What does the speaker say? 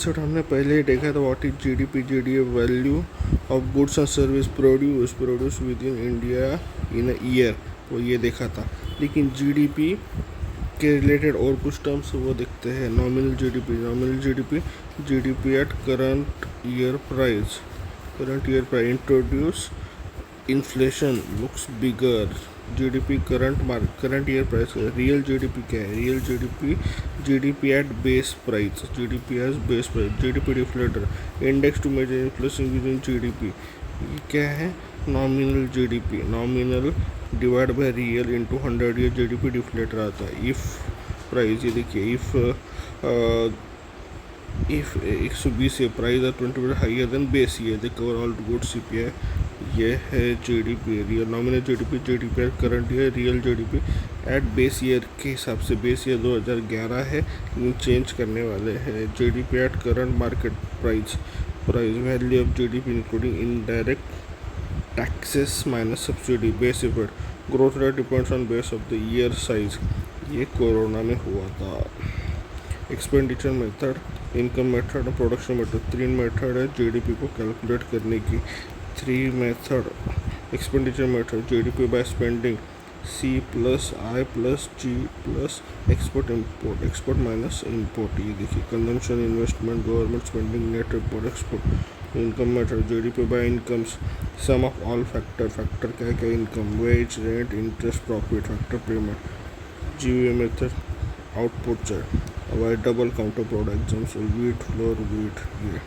Concept हमने पहले ही देखा था। What is GDP? GDP value of goods and service produce with in India in a year, वो ये देखा था। लेकिन जीडीपी के रिलेटेड और कुछ टर्म्स वो देखते हैं। Nominal GDP GDP at current year price introduce inflation looks bigger. GDP current year price. Real GDP क्या है? Real GDP at base price, GDP as base price. GDP deflator index to measure inflation within GDP, ये क्या है? Nominal GDP, nominal divide by real into 100 year GDP deflator आता है। If price, ये देखिए, if 120 है price are 20% higher than base year they cover all goods CPI. ये है GDP real. Nominal GDP at current year, real GDP at base year के हिसाब से। बेस ईयर 2011 है, लेकिन चेंज करने वाले हैं। GDP at current market price value of GDP including indirect taxes minus subsidy. Base effect growth rate depends on base of the year size. ये corona में हुआ था। एक्सपेंडिचर मेथड, इनकम मेथड और प्रोडक्शन मेथड, 3 मेथड है GDP को calculate करने की। 3 method. Expenditure method, GDP by spending, C plus I plus G plus export minus import. ये देखिए, consumption, investment, government spending, net import, export. Income method, GDP by incomes, sum of all factor क्या क्या? Income, wage, rent, interest, profit, factor payment. GVA method, output side, avoid double counter product example, wheat, flour, wheat. ये